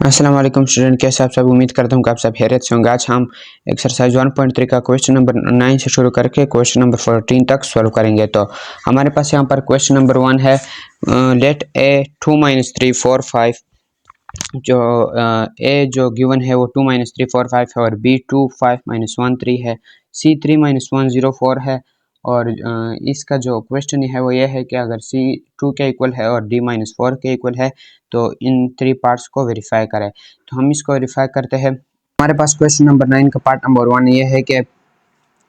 अस्सलाम वालेकुम स्टूडेंट, कैसे आप सब। उम्मीद करता हूँ कि आप सब खैरियत से होंगे। आज हम एक्सरसाइज 1.3 का क्वेश्चन नंबर 9 से शुरू करके क्वेश्चन नंबर 14 तक सॉल्व करेंगे। तो हमारे पास यहाँ पर क्वेश्चन नंबर 1 है, लेट ए 2 - 3 4 5। जो ए जो गिवन है वो 2 - 3 4 5 है और बी 2 5 - 1 3 है, सी 3 - 1 0 4 है। और इसका जो क्वेश्चन है वो ये है कि अगर सी 2 के इक्वल है और डी -4 के इक्वल है तो इन 3 पार्ट्स को वेरीफाई करें। तो हम इसको वेरीफाई करते हैं। हमारे पास क्वेश्चन नंबर 9 का पार्ट नंबर 1 ये है कि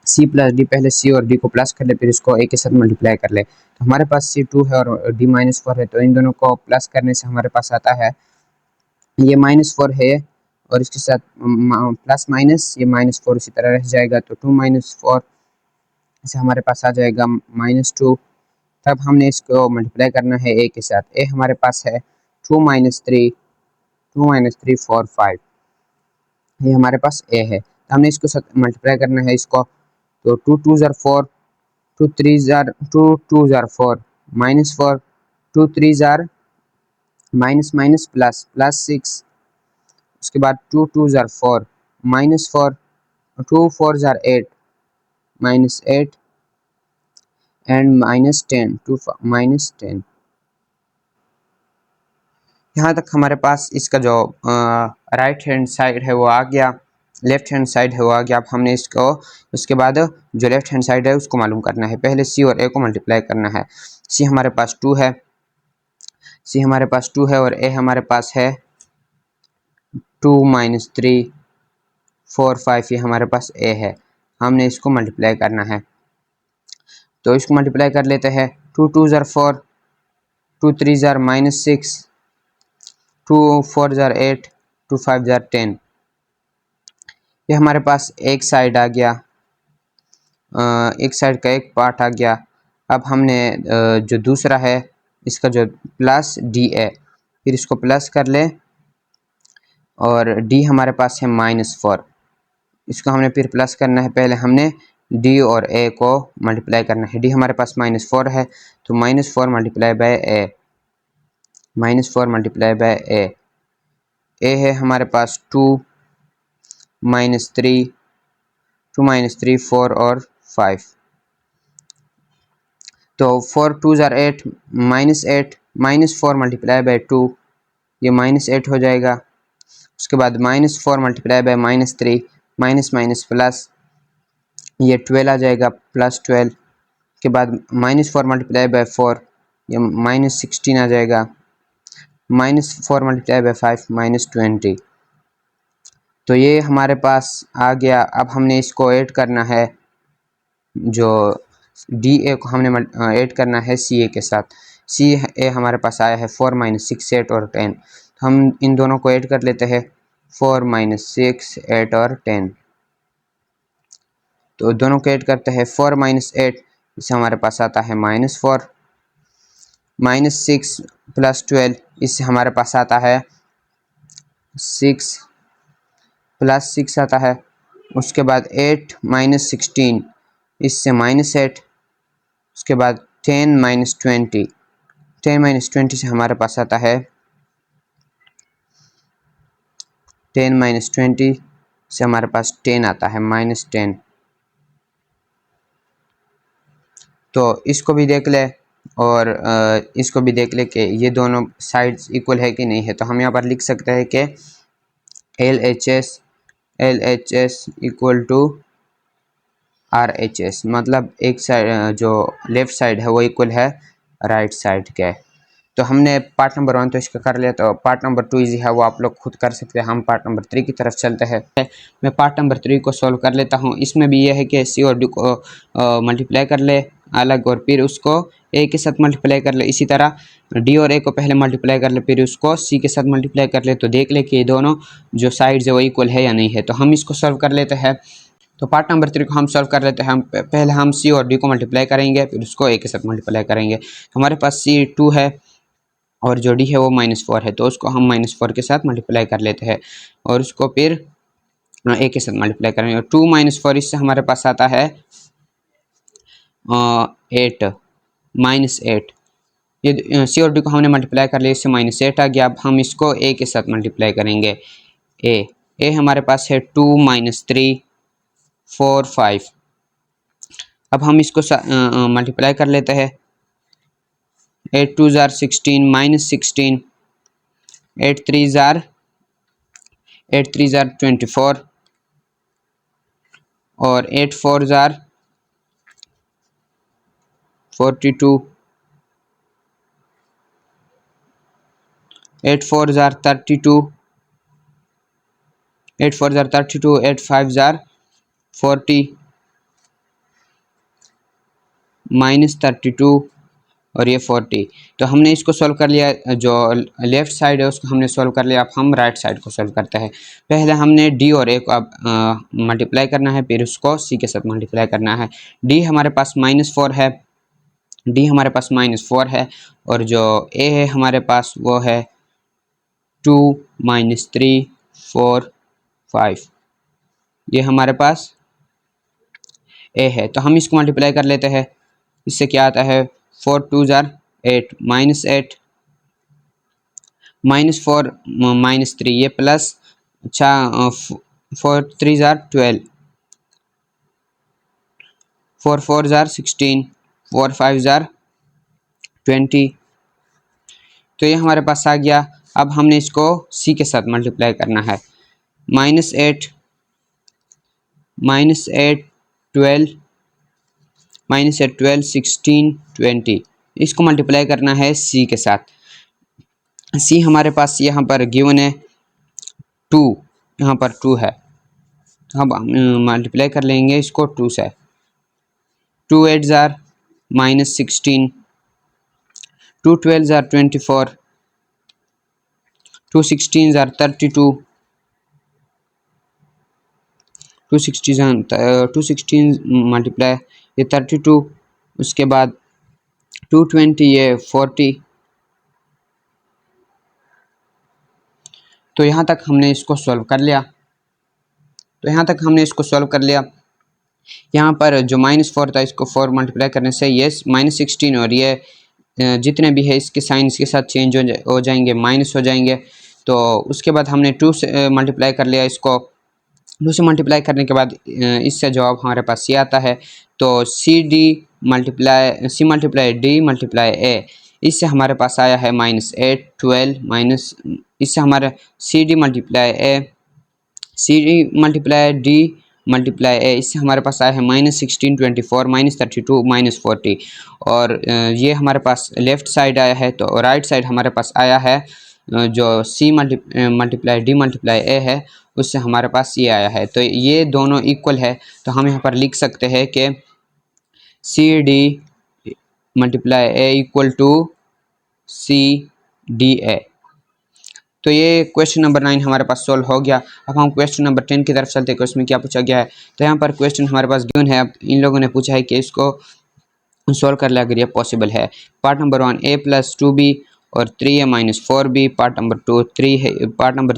सी प्लस डी, पहले सी और डी को प्लस कर ले, फिर इसको ए के साथ मल्टीप्लाई कर ले। तो हमारे पास सी 2 है और डी -4 है, तो इन दोनों को प्लस करने से हमारे पास आता है ये -4 है और इसके साथ प्लस माइनस ये -4 इसी तरह रह जाएगा। तो 2 - 4 से हमारे पास आ जाएगा -2। तब हमने इसको मल्टीप्लाई करना है ए के साथ। ए हमारे पास है 2 - 3 4 5, ये हमारे पास ए है। तो हमने इसको साथ मल्टीप्लाई करना है इसको। तो 2 2 ज़ार 4, 2 3 ज़ार 2 2 ज़ार 4 -4, 2 3 ज़ार माइनस माइनस प्लस प्लस 6। उसके बाद 2 2 ज़ार 4 -4, 2 4 ज़ार 8 -8 एंड -10, 2 -10। यहाँ तक हमारे पास इसका जो राइट हैंड साइड है वो आ गया, लेफ्ट हैंड साइड है वो आ गया। अब हमने इसको उसके बाद जो लेफ्ट हैंड साइड है उसको मालूम करना है। पहले सी और ए को मल्टीप्लाई करना है। सी हमारे पास 2 है, सी हमारे पास 2 है और ए हमारे पास है 2 - 3 4 5, ये हमारे पास ए है। हमने इसको मल्टीप्लाई करना है, तो इसको मल्टीप्लाई कर लेते हैं। 2 2 ज़ार 4, 2 3 ज़ार -6, 2 4 ज़ार 8, 2 5 ज़ार 10। ये हमारे पास एक साइड आ गया, एक साइड का एक पार्ट आ गया। अब हमने जो दूसरा है इसका जो प्लस डी है, फिर इसको प्लस कर ले और डी हमारे पास है -4, इसको हमने फिर प्लस करना है। पहले हमने डी और ए को मल्टीप्लाई करना है। डी हमारे पास -4 है, तो -4 multiply by A, -4 multiply by A. A है हमारे पास 2 - 3, 2 - 3 4 और 5। तो 4 2 ज़ार 8 -8 -4 मल्टीप्लाई बाय 2, ये -8 हो जाएगा। उसके बाद -4 multiply bye -3, minus minus plus, ये 12 आ जाएगा, +12 के बाद -4 मल्टीप्लाई बाय 4, ये -16 आ जाएगा। -4 मल्टीप्लाई बाय 5 -20। तो ये हमारे पास आ गया। अब हमने इसको ऐड करना है, जो डी ए को हमने ऐड करना है सी ए के साथ। सी ए हमारे पास आया है 4 - 6 8 और 10, तो हम इन दोनों को ऐड कर लेते हैं, 4 - 6 8 और 10। तो दोनों को ऐड करते हैं, 4 - 8 इससे हमारे पास आता है -4, -6 + 12 इससे हमारे पास आता है 6 + 6 आता है। उसके बाद 8 - 16 इससे -8। उसके बाद 10 - 20, 10 - 20 से हमारे पास आता है 10 - 20 से हमारे पास 10 आता है, -10। तो इसको भी देख ले और इसको भी देख ले कि ये दोनों साइड्स इक्वल है कि नहीं है। तो हम यहाँ पर लिख सकते हैं कि LHS इक्वल टू RHS, मतलब एक साइड जो लेफ़्ट साइड है वो इक्वल है राइट साइड के। तो हमने पार्ट नंबर 1 तो इसका कर लिया, तो पार्ट नंबर 2 इजी है, वो आप लोग खुद कर सकते हैं। हम पार्ट नंबर 3 की तरफ चलते हैं। मैं पार्ट नंबर 3 को सॉल्व कर लेता हूँ। इसमें भी यह है कि सी और डी को मल्टीप्लाई कर ले अलग और फिर उसको ए के साथ मल्टीप्लाई कर ले। इसी तरह डी और ए को पहले मल्टीप्लाई कर ले, फिर उसको सी के साथ मल्टीप्लाई कर ले। तो देख ले कि ये दोनों जो साइड्स है वो इक्वल है या नहीं है। तो हम इसको सॉल्व कर लेते हैं। तो पार्ट नंबर 3 को हम सॉल्व कर लेते हैं। हम पहले हम सी और डी को मल्टीप्लाई करेंगे, फिर उसको ए के साथ मल्टीप्लाई करेंगे। हमारे पास सी 2 है और जो डी है वो -4 है, तो उसको हम -4 के साथ मल्टीप्लाई कर लेते हैं और उसको फिर ए के साथ मल्टीप्लाई करेंगे। 2 - 4 इससे हमारे पास आता है 8 -8। ये सी और डी को हमने मल्टीप्लाई कर लिया, इससे -8 आ गया। अब हम इसको ए के साथ मल्टीप्लाई करेंगे। ए हमारे पास है 2 -3 4 5। अब हम इसको मल्टीप्लाई कर लेते हैं। 8 2 जार 16 -16, 8 3 जार 24 और 8 4 जार 42, 8 4 जार 32, 8 4 जार 32, 8 5 जार 40, -32 और ये 40। तो हमने इसको सॉल्व कर लिया, जो लेफ़्ट साइड है उसको हमने सॉल्व कर लिया। अब हम राइट साइड को सॉल्व करते हैं। पहले हमने डी और ए को अब मल्टीप्लाई करना है, फिर उसको सी के साथ मल्टीप्लाई करना है। डी हमारे पास -4 है, डी हमारे पास -4 है, और जो ए है हमारे पास वो है 2 -3 4 5। ये हमारे पास ए है। तो हम इसको मल्टीप्लाई कर लेते हैं। इससे क्या आता है, 4 2 जार 8 -8 -4 -3 ये प्लस, अच्छा 4 3 जार 12, 4 4 जार 16, 4 5 जार 20। तो ये हमारे पास आ गया। अब हमने इसको सी के साथ मल्टीप्लाई करना है। -8 12 16 20, इसको मल्टीप्लाई करना है सी के साथ। सी हमारे पास यहाँ पर गिवन है 2, यहाँ पर 2 है। अब मल्टीप्लाई कर लेंगे इसको 2 से। 2 8 जार -16, 2 12 जार 24, 2 16 जार 32, 2 16 मल्टीप्लाई ये 32, उसके बाद 220 ये 40। तो यहाँ तक हमने इसको सॉल्व कर लिया। यहाँ पर जो -4 था इसको 4 मल्टीप्लाई करने से ये -16 और ये जितने भी है इसके साइन इसके साथ चेंज हो जाएंगे, माइनस हो जाएंगे। तो उसके बाद हमने 2 से मल्टीप्लाई कर लिया इसको। 2 से मल्टीप्लाई करने के बाद इससे जवाब हमारे पास ये आता है। तो C multiply D multiply A, इससे हमारे पास आया है -8 12 माइनस, इससे हमारा C D multiply D multiply A, इससे हमारे पास आया है -16 24 -32 -40। और ये हमारे पास लेफ़्ट साइड आया है। तो राइट साइड हमारे पास आया है जो सी मल्टीप्लाई डी मल्टीप्लाई ए है, उससे हमारे पास ये आया है। तो ये दोनों इक्वल है। तो हम यहाँ पर लिख सकते हैं कि C D multiply A equal to C D A. तो ये क्वेश्चन नंबर 9 हमारे पास सॉल्व हो गया। अब हम क्वेश्चन नंबर 10 की तरफ चलते हैं कि उसमें क्या पूछा गया है। तो यहाँ पर क्वेश्चन हमारे पास गिवन है। अब इन लोगों ने पूछा है कि इसको सॉल्व कर लिया अगर ये पॉसिबल है। पार्ट नंबर 1 a + 2b और 3a - 4b। पार्ट नंबर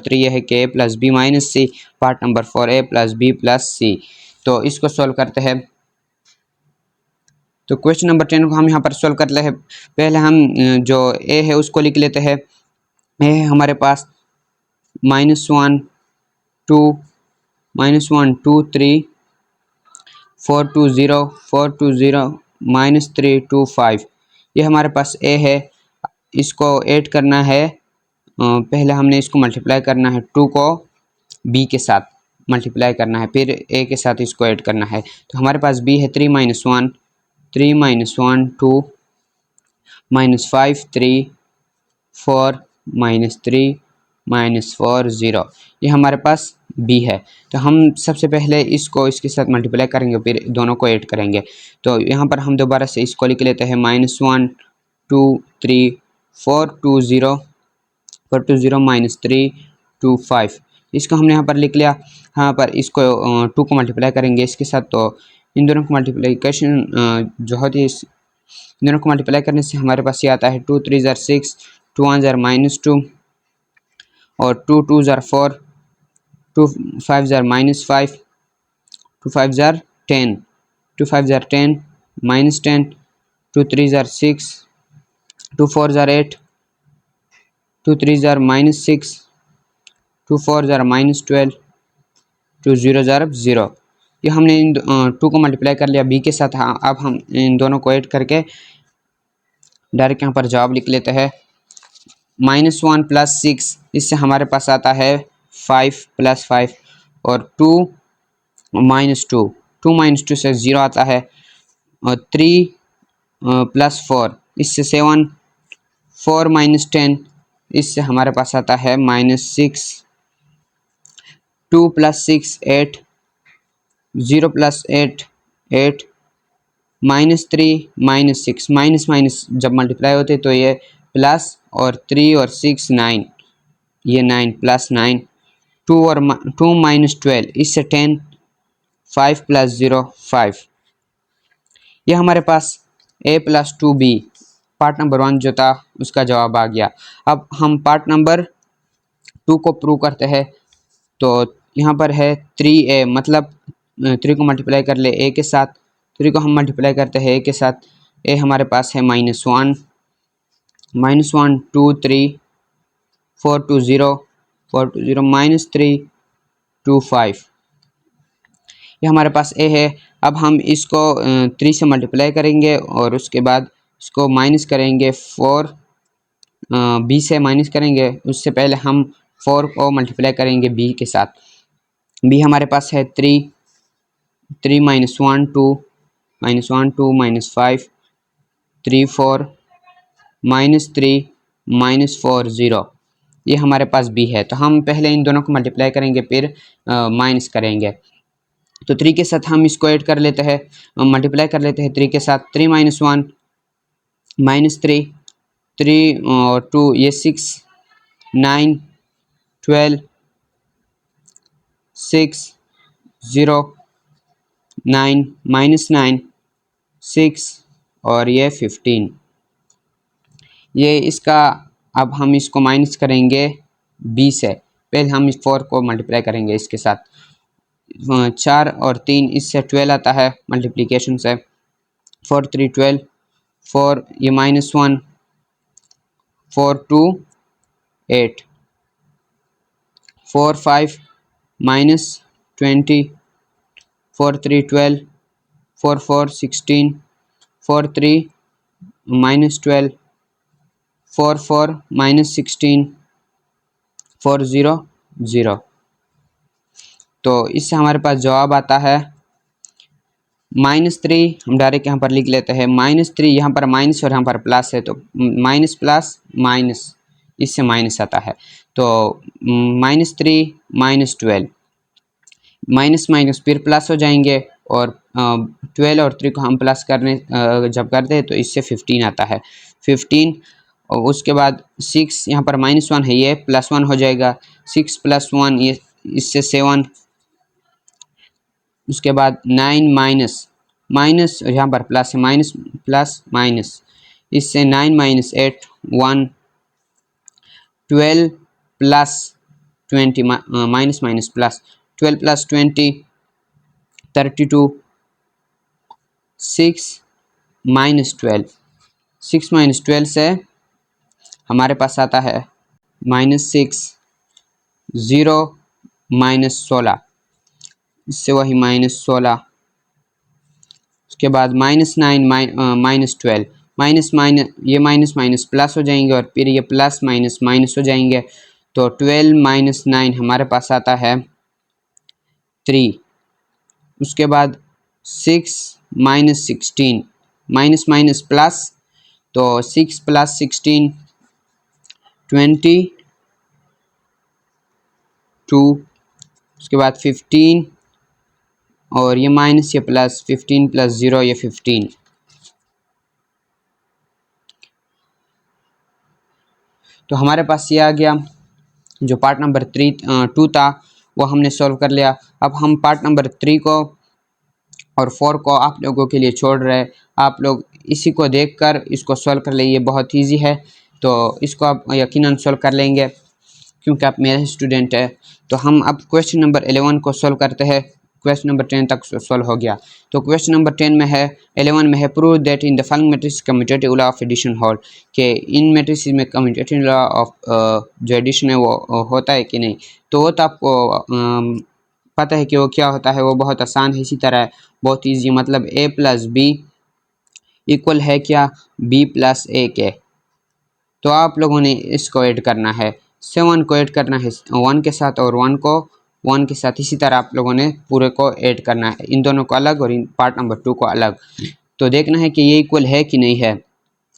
3 ये है कि a + b - c। Part number 4 a + b + c। तो इसको सॉल्व करते हैं। तो क्वेश्चन नंबर 10 को हम यहाँ पर सॉल्व कर ले हैं। पहले हम जो a है उसको लिख लेते हैं। a है हमारे पास -1 2 -1 2 3 4 2 0 4 2 0 -3 2 5। ये हमारे पास a है। इसको ऐड करना है। पहले हमने इसको मल्टीप्लाई करना है, 2 को b के साथ मल्टीप्लाई करना है, फिर a के साथ इसको ऐड करना है। तो हमारे पास b है 3 - 1 3 - 1 2 -5 3 4 -3 -4 0। ये हमारे पास b है। तो हम सबसे पहले इसको इसके साथ मल्टीप्लाई करेंगे, फिर दोनों को ऐड करेंगे। तो यहाँ पर हम दोबारा से इसको लिख लेते हैं -1 2 3 4 2 0 4 2 0 -3 2 5। इसको हमने यहाँ पर लिख लिया। यहाँ पर इसको 2 को मल्टीप्लाई करेंगे इसके साथ। तो इन दोनों को मल्टीप्लिकेशन जो होती है, इन दोनों को मल्टीप्लाई करने से हमारे पास ये आता है 2 3 जार 6 2 1 जार -2 और 2 2 jar 4 2 5 jar -5 2 5 jar 10 2 5 jar 10 -10 2 3 jar 6 2 4 ज़ार 8, 2 3 ज़ार -6, 2 4 ज़ार -12, 2 0 ज़ार 0। ये हमने इन 2 को मल्टीप्लाई कर लिया b के साथ। हाँ, अब हम इन दोनों को ऐड करके डायरेक्ट यहाँ पर जवाब लिख लेते हैं। -1 + 6, इससे हमारे पास आता है 5 + 5, और 2 -2, 2 -2 से 0 आता है, और 3 + 4, इससे 7, 4 - 10, इससे हमारे पास आता है -6, 2 + 6 8, 0 + 8 8, -3 -6, माइनस माइनस जब मल्टीप्लाई होते तो ये प्लस, और 3 और 6 9, ये 9 + 9, 2 और 2 - 12, इससे 10, 5 + 0 5। ये हमारे पास a + 2b पार्ट नंबर 1 जो था उसका जवाब आ गया। अब हम पार्ट नंबर 2 को प्रूव करते हैं। तो यहाँ पर है 3a, मतलब 3 को मल्टीप्लाई कर ले a के साथ, 3 को हम मल्टीप्लाई करते हैं a के साथ, a हमारे पास है -1, -1 2 3, 4 2 0, 4 2 0, -3 2 5, ये हमारे पास a है। अब हम इसको 3 से मल्टीप्लाई करेंगे और उसके बाद इसको माइनस करेंगे, 4 b से माइनस करेंगे। उससे पहले हम 4 को मल्टीप्लाई करेंगे b के साथ। b हमारे पास है 3, 3 - 1 2, -1 2 -5, 3 4, -3 -4 0, ये हमारे पास b है। तो हम पहले इन दोनों को मल्टीप्लाई करेंगे, फिर माइनस करेंगे। तो 3 के साथ हम इसको ऐड कर लेते हैं, मल्टीप्लाई कर लेते हैं 3 के साथ। 3 - 1 -3, 3 और 2 ये 6, 9 12, 6 0 9 -9 6, और ये 15। ये इसका, अब हम इसको माइनस करेंगे b से। पहले हम इस 4 को मल्टीप्लाई करेंगे इसके साथ, 4 और 3, इससे 12 आता है मल्टीप्लिकेशन से, 4 3 12, 4 ये -1, 4 2 8, 4 5 -20, 4 3 12, 4 4 16, 4 3 -12, 4 4 -16, 4 0 0। तो इससे हमारे पास जवाब आता है -3। हम डायरेक्ट यहाँ पर लिख लेते हैं -3, यहाँ पर माइनस और यहाँ पर प्लस है, तो माइनस प्लस माइनस, इससे माइनस आता है। तो -3 -12, माइनस माइनस फिर प्लस हो जाएंगे, और 12 और 3 को हम प्लस करने जब करते हैं तो इससे 15 आता है, 15। और उसके बाद 6, यहाँ पर -1 है, ये +1 हो जाएगा, 6 + 1 ये इससे 7। उसके बाद 9 माइनस माइनस, यहाँ पर प्लस है, माइनस प्लस माइनस, इससे 9 - 8 1, 12 + 20 माइनस माइनस प्लस, 12 + 20 32, 6 -12, 6 -12 से हमारे पास आता है -6, 0 -16, इससे वही -16। उसके बाद -9 -12, माइनस माइनस ये माइनस माइनस प्लस हो जाएंगे, और फिर ये प्लस माइनस माइनस हो जाएंगे। तो 12 - 9 हमारे पास आता है 3। उसके बाद 6 - 16, माइनस माइनस प्लस, तो 6 + 16 22। उसके बाद 15, और ये माइनस ये प्लस, 15 + 0 ये 15। तो हमारे पास ये आ गया। जो पार्ट नंबर 2 था वो हमने सॉल्व कर लिया। अब हम पार्ट नंबर 3 को और 4 को आप लोगों के लिए छोड़ रहे हैं। आप लोग इसी को देखकर इसको सॉल्व कर ले, ये बहुत इजी है। तो इसको आप यकीनन सॉल्व कर लेंगे क्योंकि आप मेरे स्टूडेंट हैं। तो हम अब क्वेश्चन नंबर 11 को सॉल्व करते हैं। क्वेश्चन नंबर 10 तक सॉल्व हो गया। तो क्वेश्चन नंबर 10 में है 11 में है prove that in the following matrix commutative law of addition hold, के इन मैट्रिक्स में कम्यूटेटिव लॉ ऑफ जो एडिशन है वो होता है कि नहीं। तो वो तो आपको पता है कि वो क्या होता है, वो बहुत आसान है। इसी तरह बहुत ईजी, मतलब a प्लस बी इक्वल है क्या b प्लस ए के। तो आप लोगों ने इसको ऐड करना है, 7 को ऐड करना है 1 के साथ और 1 को 1 के साथ। इसी तरह आप लोगों ने पूरे को ऐड करना है, इन दोनों को अलग और इन पार्ट नंबर 2 को अलग। तो देखना है कि ये इक्वल है कि नहीं है,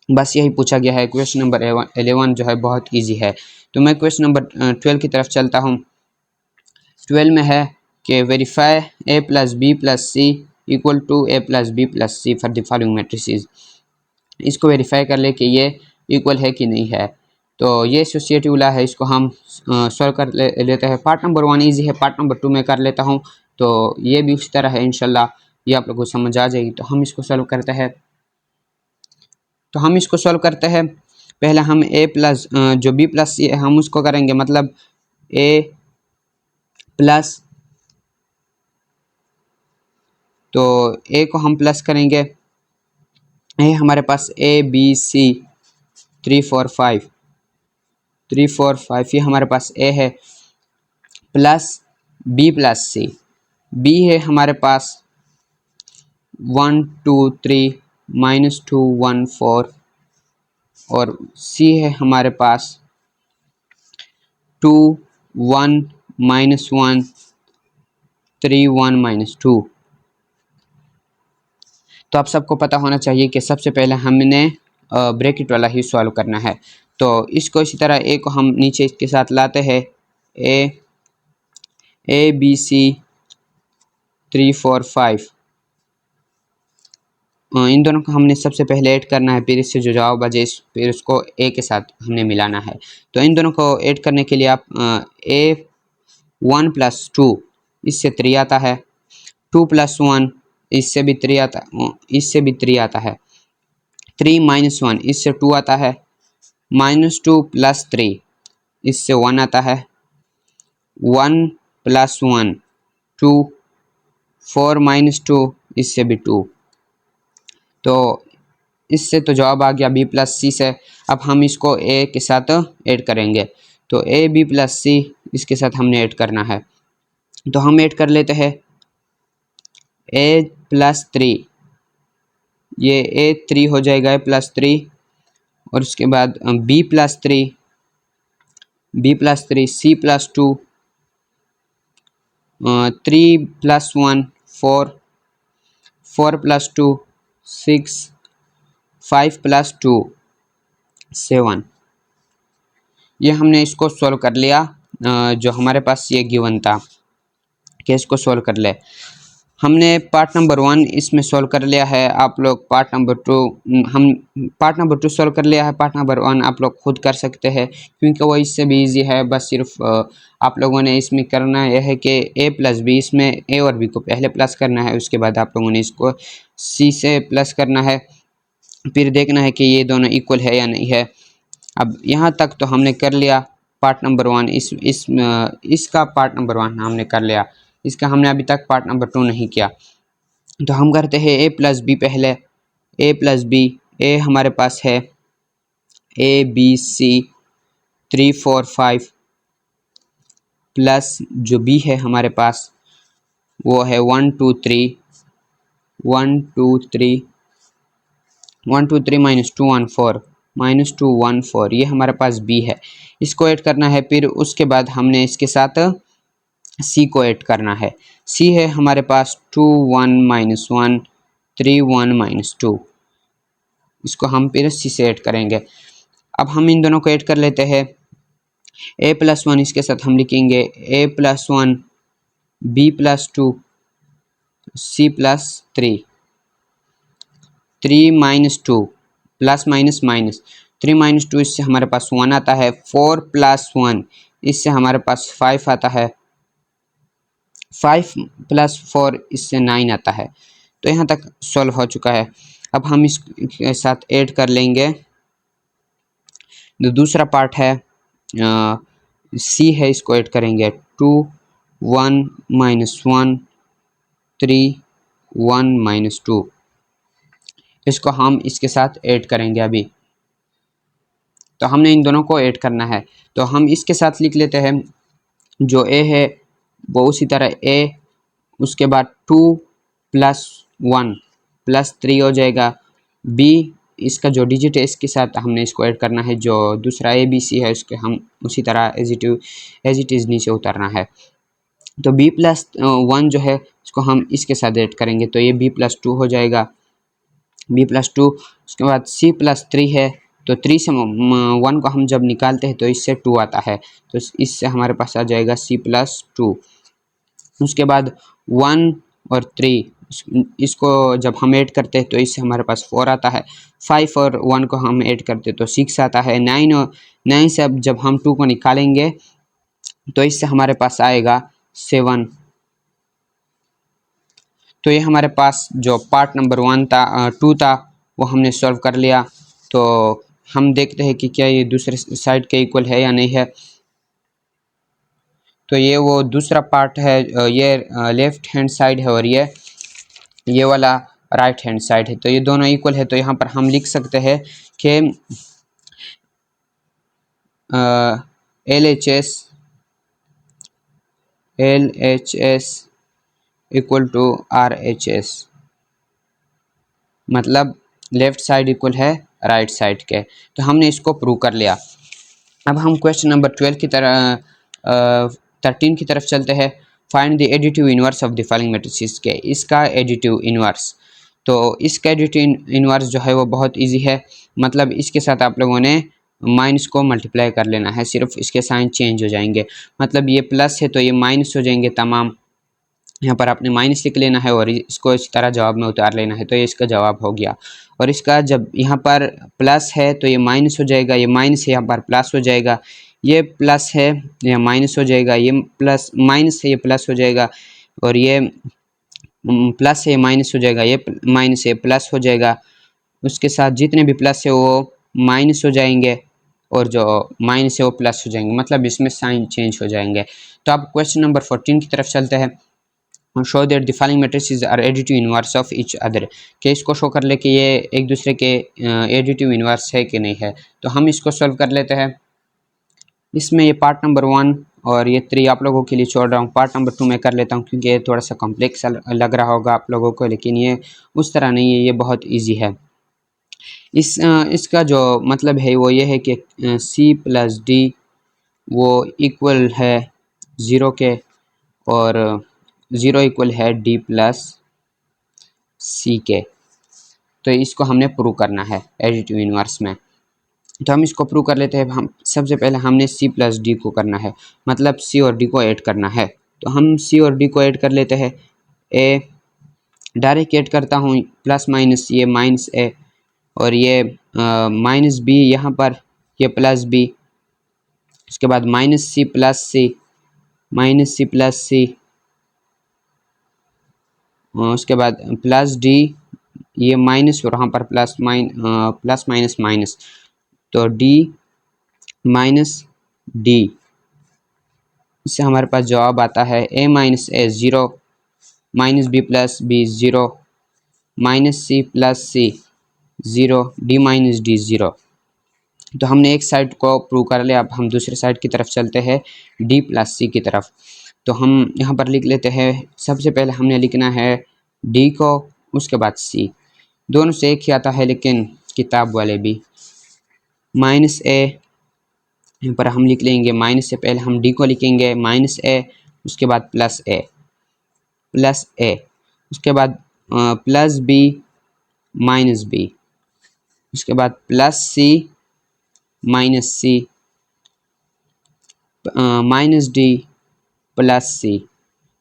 बस यही पूछा गया है। क्वेश्चन नंबर 11 जो है बहुत ईजी है। तो मैं क्वेश्चन नंबर 12 की तरफ चलता हूँ। 12 में है कि verify a plus B plus C equal to a plus B plus C for the following matrices. इसको वेरीफाई कर ले कि ये इक्वल है कि नहीं है। तो ये एसोसिएटिव लॉ है, इसको हम सॉल्व कर लेते हैं। पार्ट नंबर 1 इजी है, पार्ट नंबर 2 में कर लेता हूँ। तो ये भी उसी तरह है, इंशाल्लाह ये आप लोगों को समझ आ जाएगी। तो हम इसको सॉल्व करते हैं। तो हम इसको सॉल्व करते हैं। पहले हम a प्लस जो b प्लस सी है हम उसको करेंगे, मतलब a प्लस, तो a को हम प्लस करेंगे। ए हमारे पास a b c 3 4 5 3 4 5 ये हमारे पास a है, प्लस b प्लस सी। b है हमारे पास 1 2 3 -2 1 4 और c है हमारे पास 2 1 -1 3 1 -2। तो आप सबको पता होना चाहिए कि सबसे पहले हमने ब्रैकेट वाला ही सॉल्व करना है। तो इसको इसी तरह a को हम नीचे इसके साथ लाते हैं, a b c 3 4 5 इन दोनों को हमने सबसे पहले ऐड करना है, फिर इससे जो जवाब बचे फिर उसको a के साथ हमने मिलाना है। तो इन दोनों को ऐड करने के लिए आप a 1 + 2 इससे 3 आता है, 2 + 1 इससे भी 3 आता, इससे भी 3 आता है, 3 - 1 इससे 2 आता है, -2 + 3 इससे 1 आता है, 1 + 1 2, 4 - 2 इससे भी 2। तो इससे तो जवाब आ गया b + c से। अब हम इसको a के साथ ऐड करेंगे। तो a b + c इसके साथ हमने ऐड करना है। तो हम ऐड कर लेते हैं a + 3, ये a 3 हो जाएगा, a + 3 और उसके बाद b + 3 c + 2 3 + 1 4 4 + 2 6 5 + 2 7। ये हमने इसको सॉल्व कर लिया, जो हमारे पास ये गिवन था कि इसको सॉल्व कर ले। हमने पार्ट नंबर 1 इसमें सॉल्व कर लिया है। आप लोग पार्ट नंबर 2 हम पार्ट नंबर 2 सॉल्व कर लिया है, पार्ट नंबर 1 आप लोग खुद कर सकते हैं क्योंकि वो इससे भी इजी है। बस सिर्फ आप लोगों ने इसमें करना यह है कि a + b, इसमें a और b को पहले प्लस करना है, उसके बाद आप लोगों ने इसको c से प्लस करना है, फिर देखना है कि ये दोनों इक्वल है या नहीं है। अब यहाँ तक तो हमने कर लिया पार्ट नंबर 1, इसका पार्ट नंबर 1 हमने कर लिया, इसका हमने अभी तक पार्ट नंबर 2 नहीं किया। तो हम करते हैं a + b पहले, a + b, a हमारे पास है a b c 3 4 5 प्लस जो b है हमारे पास वो है 1 2 3 1 2 3 1 2 3 -2 1 4 -2 1 4, ये हमारे पास b है, इसको ऐड करना है। फिर उसके बाद हमने इसके साथ c को ऐड करना है। c है हमारे पास 2 1 -1 3 1 -2, इसको हम फिर c से ऐड करेंगे। अब हम इन दोनों को ऐड कर लेते हैं। a + 1 इसके साथ हम लिखेंगे a + 1 b + 2 c + 3 3 - 2 plus minus minus 3 - 2 इससे हमारे पास 1 आता है, 4 + 1 इससे हमारे पास 5 आता है, 5 + 4 इससे 9 आता है। तो यहाँ तक सॉल्व हो चुका है। अब हम इसके साथ ऐड कर लेंगे जो दूसरा पार्ट है सी है, इसको ऐड करेंगे 2 1 - 1 3 1 -2। इसको हम इसके साथ ऐड करेंगे अभी। तो हमने इन दोनों को ऐड करना है, तो हम इसके साथ लिख लेते हैं। जो ए है वो उसी तरह ए, उसके बाद 2 + 1 + 3 हो जाएगा। बी इसका जो डिजिट है इसके साथ हमने इसको ऐड करना है। जो दूसरा ए बी सी है उसके हम उसी तरह एज इट इज़ नीचे उतारना है। तो b + 1 जो है इसको हम इसके साथ ऐड करेंगे, तो ये b + 2 हो जाएगा। b + 2 उसके बाद c + 3 है, तो 3 से 1 को हम जब निकालते हैं तो इससे 2 आता है, तो इससे हमारे पास आ जाएगा c + 2। उसके बाद 1 और 3 इसको जब हम ऐड करते हैं तो इससे हमारे पास 4 आता है। 5 और 1 को हम ऐड करते हैं तो 6 आता है। 9 से अब जब हम 2 को निकालेंगे तो इससे हमारे पास आएगा 7। तो ये हमारे पास जो पार्ट नंबर 2 था वो हमने सॉल्व कर लिया। तो हम देखते हैं कि क्या ये दूसरे साइड के इक्वल है या नहीं है। तो ये वो दूसरा पार्ट है, ये लेफ्ट हैंड साइड है और ये वाला राइट हैंड साइड है, तो ये दोनों इक्वल है। तो यहाँ पर हम लिख सकते हैं कि LHS इक्वल टू RHS, मतलब लेफ्ट साइड इक्वल है राइट साइड के। तो हमने इसको प्रूव कर लिया। अब हम क्वेश्चन नंबर 13 की तरफ चलते हैं। Find the additive inverse of the following matrices के, इसका एडिटिव इनवर्स। तो इसका एडिटिव इनवर्स जो है वो बहुत इजी है, मतलब इसके साथ आप लोगों ने माइनस को मल्टीप्लाई कर लेना है, सिर्फ इसके साइन चेंज हो जाएंगे। मतलब ये प्लस है तो ये माइनस हो जाएंगे तमाम, यहाँ पर आपने माइनस लिख लेना है और इसको इस तरह जवाब में उतार लेना है, तो ये इसका जवाब हो गया। और इसका जब यहाँ पर प्लस है तो ये माइनस हो जाएगा, ये माइनस है यहाँ पर प्लस हो जाएगा, ये प्लस है ये माइनस हो जाएगा, ये प्लस माइनस है ये प्लस हो जाएगा, और ये प्लस है माइनस हो जाएगा, ये माइनस है प्लस हो जाएगा। उसके साथ जितने भी प्लस है वो माइनस हो जाएंगे और जो माइनस है वो प्लस हो जाएंगे, मतलब इसमें साइन चेंज हो जाएंगे। तो अब क्वेश्चन नंबर 14 की तरफ चलते हैं। Show that the following matrices are additive inverse of each other, कि इसको शो कर ले कि ये एक दूसरे के एडिटिव इनवर्स है कि नहीं है। तो हम इसको सॉल्व कर लेते हैं। इसमें ये पार्ट नंबर 1 और ये 3 आप लोगों के लिए छोड़ रहा हूँ, पार्ट नंबर 2 मैं कर लेता हूँ क्योंकि ये थोड़ा सा कॉम्प्लेक्स लग रहा होगा आप लोगों को, लेकिन ये उस तरह नहीं है, ये बहुत ईजी है। इसका जो मतलब है वो ये है कि C + D वो इक्वल है 0 के, और 0 इक्वल है D + C के। तो इसको हमने प्रूव करना है एडिटिव इनवर्स में। तो हम इसको प्रूव कर लेते हैं। हम सबसे पहले हमने C + D को करना है, मतलब C और D को ऐड करना है। तो हम C और D को ऐड कर लेते हैं। A डायरेक्ट ऐड करता हूँ, प्लस माइनस ये माइनस A और ये माइनस B, यहाँ पर ये प्लस B, उसके बाद -C + C, -C + C, उसके बाद प्लस D, ये माइनस और यहाँ पर प्लस माइनस माइनस, तो D - D, इससे हमारे पास जवाब आता है A - A 0, -B + B 0, -C + C 0, D - D 0। तो हमने एक साइड को प्रूव कर लिया। अब हम दूसरे साइड की तरफ चलते हैं, D + C की तरफ। तो हम यहाँ पर लिख लेते हैं, सबसे पहले हमने लिखना है D को, उसके बाद C, दोनों से एक ही आता है लेकिन किताब वाले भी। -A यहाँ पर हम लिख लेंगे, माइनस से पहले हम D को लिखेंगे -A, उसके बाद +A, उसके बाद +B -B, उसके बाद +C -C, -D +C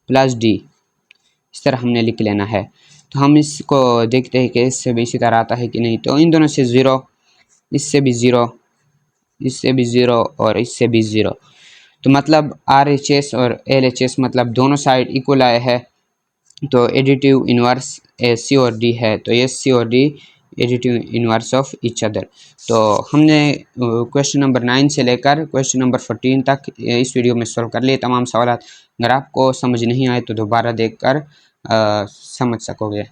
+D, इस तरह हमने लिख लेना है। तो हम इसको देखते हैं कि इससे भी इसी तरह आता है कि नहीं। तो इन दोनों से 0, इससे भी 0, इससे भी 0 और इससे भी 0, तो मतलब RHS और LHS मतलब दोनों साइड इक्वल आए हैं। तो एडिटिव इनवर्स C और D है, तो ये C और D additive inverse of each other. तो हमने क्वेश्चन नंबर 9 से लेकर क्वेश्चन नंबर 14 तक इस वीडियो में सॉल्व कर लिए तमाम सवाल। अगर आपको समझ नहीं आए तो दोबारा देखकर समझ सकोगे।